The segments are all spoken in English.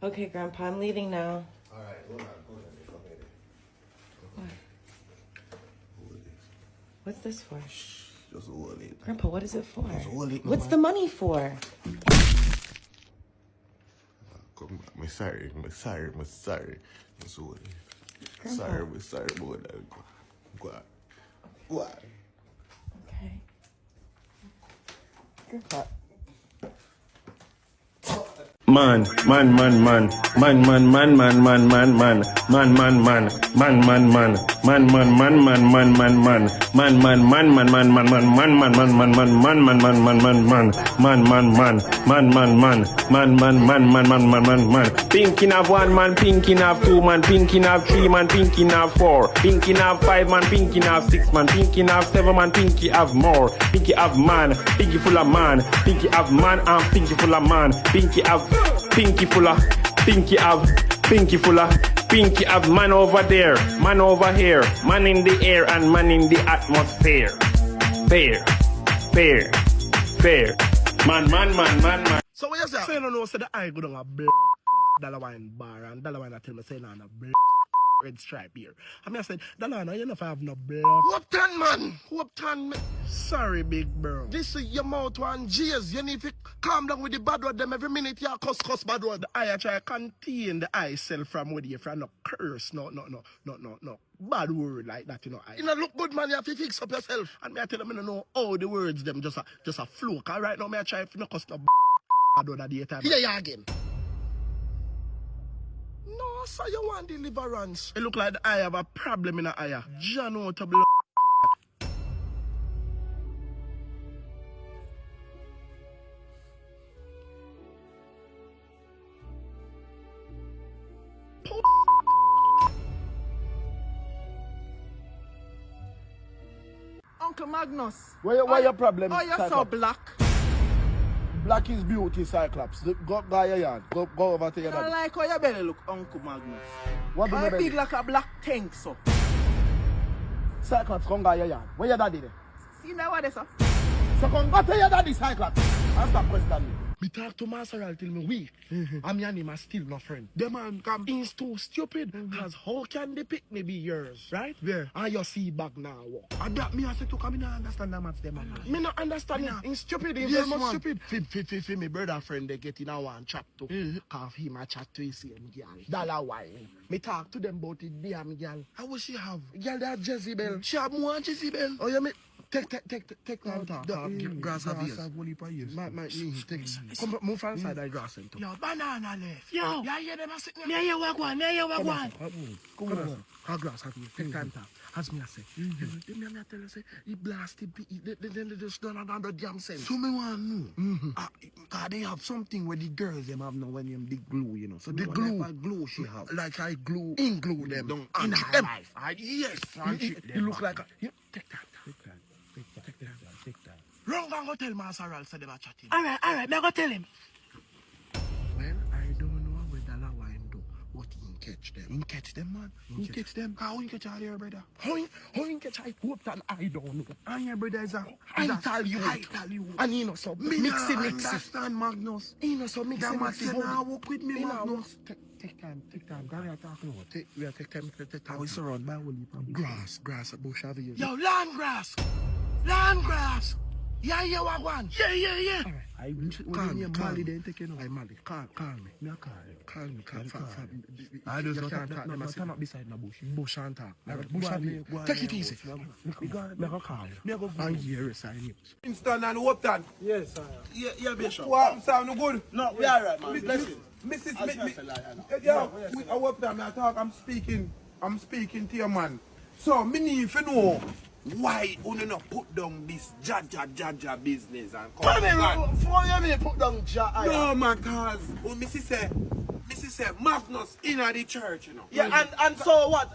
Okay, Grandpa, I'm leaving now. All right, hold on. What? What's this for? Just hold it. Grandpa, what is it for? Just hold it. What's the money for? Come back. I'm sorry. Just hold it. Grandpa. Sorry about that. Go on. Go on. Okay. Grandpa. Man. Pinking of one man, pinking of two man, pinking of three man, pinking of four, pinking of five man, pinking of six man, pinking of seven man, pinky of more, pinky of man, pinky full of man, pinky of man and pinky full of man, pinky of pinky full of pinky of man over there, man over here, man in the air and man in the atmosphere. Fair. Man. So what you say? Say no know say the eye go down a black dollar wine bar and dollar wine tell me say no black red stripe here. I mean I said dollar wine you know if I have no black. Whoop tan, man. Sorry big bro. This is your mouth one G's. You need to calm down with the bad word them every minute you cuss bad word. The eye I try to contain the eye self from with you from no curse, no. Bad word like that, you know. You know look good man, you have to fix up yourself. And me I tell them I don't know all the words them just a fluke. All right now me I try to no cuss no bad word at the time. Yeah, again. No, so you want deliverance. It look like the eye have a problem in the eye. John out to blood. Uncle Magnus. Why your problem? Oh, you're so black. Black is beauty, Cyclops. Go your yard. Go over to your I don't daddy. like how your belly look, Uncle Magnus. What do Why you big mean? like a black tank, so? Cyclops, come go your yard. Where your daddy there? See now what they say? So come go to your daddy, Cyclops. And stop questioning me. Me talk to Master till me weak. I'm your name, still no friend. The man come, he's too stupid. Cause how can the pick me be yours, right? Yeah. And you see back now walk. And that me I say to come, me not understand that much them man. Me not understand him. He's stupid, he's Yes, very much man. stupid. Me brother friend they get in a one chat to. Cause him a chat to his same girl. Dollar wine. Me talk to them about it damn girl. How will she have? Girl that Jezebel. She have more Jezebel. Oh yeah, me. Take that grass of yours. Come move inside that grass and talk. Yo, banana left. Yo. Yeah, yeah, them a sit Yeah, yeah, wagwan. Come on. Our grass have you. Take time to. As me I say. Then me tell you say, he blasted, then they just done another damn sense. So me want know. Cause they have something where the girls them have now when them the glue, you know. So The the glue. glue she have. Like I glue. Glue them. Don't In and her them. life. Yes. You look like a... Take that. Wrong and go tell Master Ralph say they were chatting. Alright, me go tell him. Well, I don't know where Dollar Wine do, but he catch them. He catch them, man. He catch them. How you catch all your brother? How he catch I hope that I don't know. And your brother is a I tell you. And he know so mix it. understand, Magnus. He know so mix That it. man said, nah, walk with me, He know, Magnus. Take time. God, we are talking about. Take time. How is surrounded by holy people? Grass, bush have you. Yo, land grass. Yeah, yeah, wagwan. Yeah. Alright, I Mali then take it. I Mali, call me. Me call me. I just You don't can't talk. talk. Them stand up beside my bush. Bush and talk. Bush have you. Take it easy. Me go call you. And here is sign you. Kingston and Wopton. Yes, sir. Yeah, Bishop. What? Sound no good? No, we are right, man. Bless you. Mrs. Yeah, I Wopton, I talk, I'm speaking to your man. So, me need to know why you not put down this jaja business and come For you put down Jah. No, man, cause when Missy say Magnus in the church, you know. Yeah, and so what,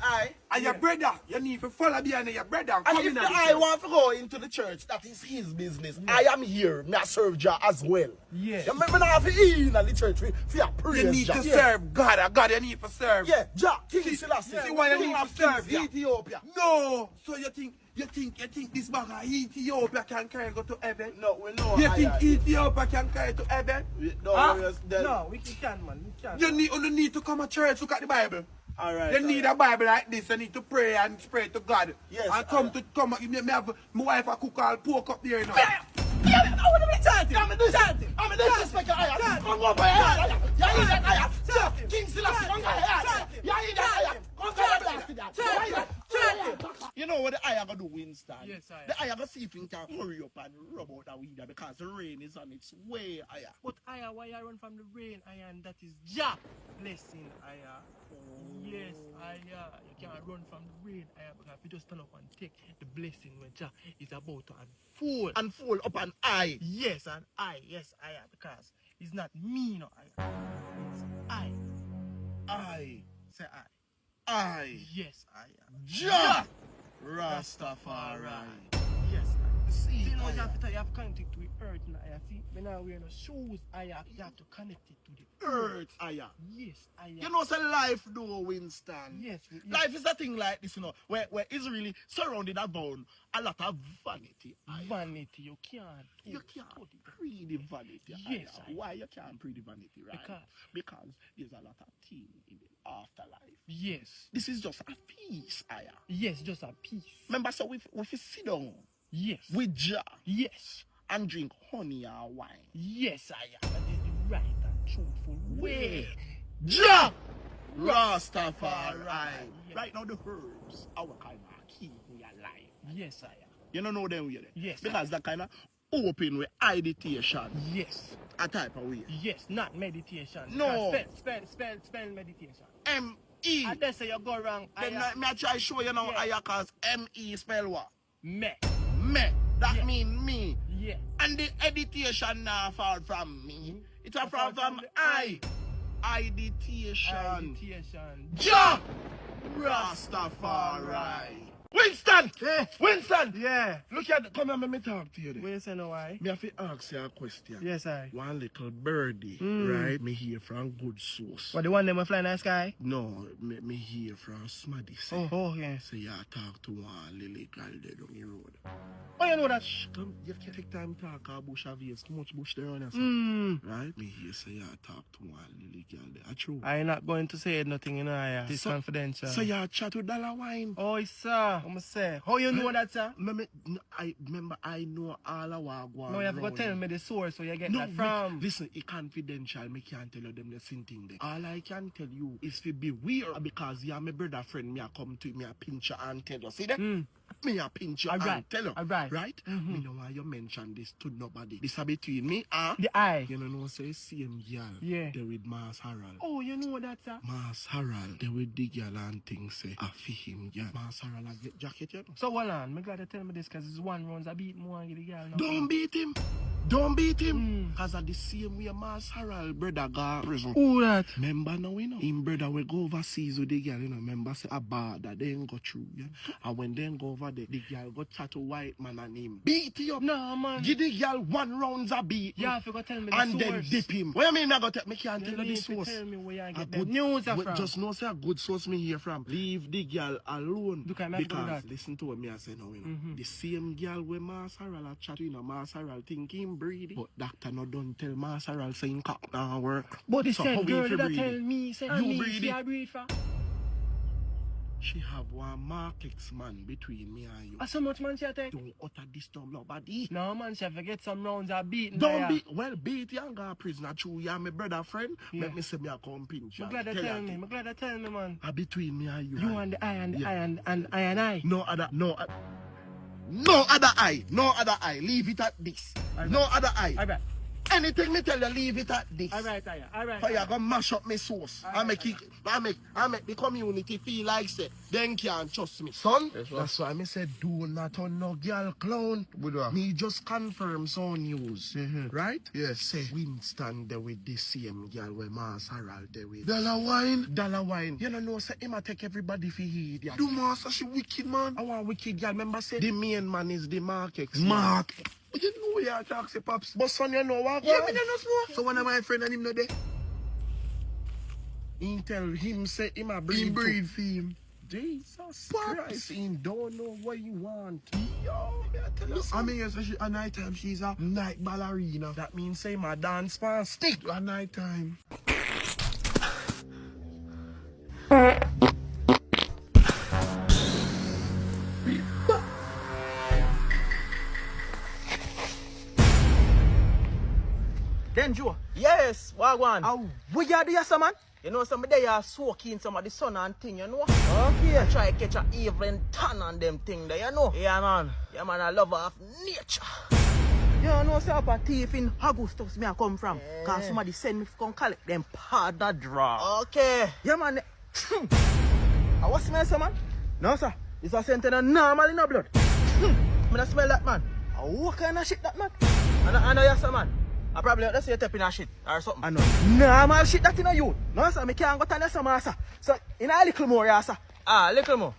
And your brother, you need to follow behind your brother and And come if in the the I church. want to go into the church, that is his business. I am here, me I serve Jah as well. Yes. You remember now, if you in the church, for your praise You need Jah. to serve God, and God you need to serve. Yeah, Jah, King Selassie. see why you King need of to serve, Kings, yeah. Ethiopia. No, so you think You think this bag of Ethiopia can carry go to heaven? No, we know. You think Ethiopia can carry to heaven? No, we can, man. We can. You need to come to church, look at the Bible. Alright. You need a Bible like this. You need to pray and pray to God. Yes, And come. Me have my wife a cook all pork up there now. I want to be chanting. I'm a disrespect your eye. Come on, boy. You hear that eye? King Selassie, come on. You hear that eye? Come on, You know what the eye gonna do, Winston? Yes, Aya. The eye gonna see if he can hurry up and rub out the weed because the rain is on its way, Aya. But Aya, why you run from the rain, Aya, and that is Jah blessing, Aya. Yes, Aya. You can't run from the rain, Aya, because if you just turn up and take the blessing when Jah is about to unfold. Unfold up an eye. Yes, and I, yes, Aya, because it's not me, no, Aya. It's I. Eye. Say I. Eye. Yes, Aya. Jah. Rastafari. Yes, See, you know, Aya. you have to connect it to the earth, now, Aya. See, when I wear no shoes, Aya, you have to connect it to the Earth, Aya. Yes, Aya. You know, say life though, Winston. Yes, yes. Life is a thing like this, you know, where it's really surrounded about a lot of vanity. Aya. Vanity, you can't. You can't pre the vanity. Yes, Aya. Aya. Why you can't pre the vanity, right? Because there's a lot of things in the afterlife. Yes. This is just a piece, Aya. Yes, just a piece. Remember, so if we sit down Yes. with Jah Yes. and drink honey or wine, Yes, Aya. That is the right and truthful way. Jah Rastafari. Yeah. Right now, the herbs, our kind of keep we alive. Yes, Aya. You don't know them, really? Yes. Because that kind of open with meditation, Yes. a type of way. Yes, not meditation. No. Spell meditation. M-E. And then say you go wrong. Then Aya. me I try show you now, Yeah. Aya, cause M-E spell what? Me. Me. That Yeah. mean me. Yes. And the editation now fall from me. It's a fall from the I. Meditation. Meditation. Jah Rastafari. Winston! Winston! Yeah. Look at, come here, let me talk to you. Where you say no why? Me have to ask you a question. Yes, I. One little birdie, right? Me hear from good source. What, the one them will fly in the sky? No, me hear from Smaddy say. Oh, yeah. Say you talk to one lily girl there down the road. Oh, you know that? Come, you can take time to talk about bush of ears. Too much bush there on us. Right? Me hear say you talk to one lily girl there. That's true. I'm not going to say nothing, you know, Aya. It's confidential. So you chat with Dollar Wine. Oh, sir. I'm say. How you know that, sir? I remember I know all our go No, you have to tell me the source where you get that me- from. listen, it's confidential. Me can't tell you them the same thing there. All I can tell you is to be weird because you are my brother friend. Me I come to you, me I pinch you and tell you. See that? Me I pinch you and Alright, tell you. alright. Right? Me know why you mention this to nobody. This is between me and The eye. you know say same girl. Yeah. They with Mass Harold. Oh, you know that, sir? Mass Harold, they with the girl and things say I feel him girl. Mass Harold a get jacket you know. So, hold on. I'm glad you tell me this because it's one rounds I beat more and get the girl now. Don't beat him. Don't beat him. Cause at the same way Mass Harold brother go prison. Who that? Remember now, you know, him brother will go overseas with the girl, you know, remember say a bar that they ain't go through, yeah? And when they go over there, the girl go chat to white man and him beat you up. No, man. Give the girl one rounds a beat. Yeah, if you go tell me the and source. then dip him. What you mean I go tell me can't tell you the need to source? tell me where you A get the news well, from. just know say a good source me hear from. Leave the girl alone. Look, I'm happy with because that. listen to what me I say now, you know. The same girl where Mass Harold a chat, you know, Mass Harold think him breedy. But doctor no don't tell Mass Harold saying cock down work. But the So same how girl he that breed tell it? me, say, You me, breed see it. I breed for. She have one markets man between me and you. So much man she take? Don't utter this to nobody. No, man, she forget some rounds are beaten. Don't beat, well, beat you and go prisoner. True, you are my brother friend. Yeah. Let me say me a come pinch you. I'm glad they tell me. I'm glad they tell me, man. Between me and you. You and the eye and the Yeah. eye and I and I. No other eye. No other eye. Leave it at this. Alright. No other eye. Alright. Anything me tell you, leave it at this. Alright, Aya. Alright. For you gonna mash up my sauce. I make the community feel like say, then can't trust me. Son, that's why me said do not on no girl clown. Me just confirm some news. Right? Yes. Say Winston there with the same girl where Mass Harold there with. Dollar wine. You know say him a take everybody for heed. Do Master she wicked man. Our wicked girl remember say the main man is the market. Mark. You know you talk say pops. But son you know what? Yeah, me don't know smoke. So one of my friend and him know there. He tell him say him a breed for him. Jesus Christ, he don't know what you want. Yo, me I tell you. I mean, yes, at night time she's a night ballerina. That means say my dance pan stick. At night time. Then Joe, yes, wagwan. What you do, yes, man? You know, some day you soak in some of the sun and thing, you know? Okay. Try catch a evening tan on them thing there, you know? Yeah, man. Yeah, man, I love of nature. You know, say up a thief in Augustus me I come from. Cause somebody send me to come collect them powder draw. Okay. Yeah, man. What's the smell, sir, man? No, sir. It's a scent in normal in the blood. I don't smell that, man. What kind of shit that, man? I know, yes, sir, man. I probably let's say you tapping a shit or something. I know. Normal shit that in a you. No, sir, I can't go tell you some, sir. So, in a little more, yeah, sir. Ah, little more.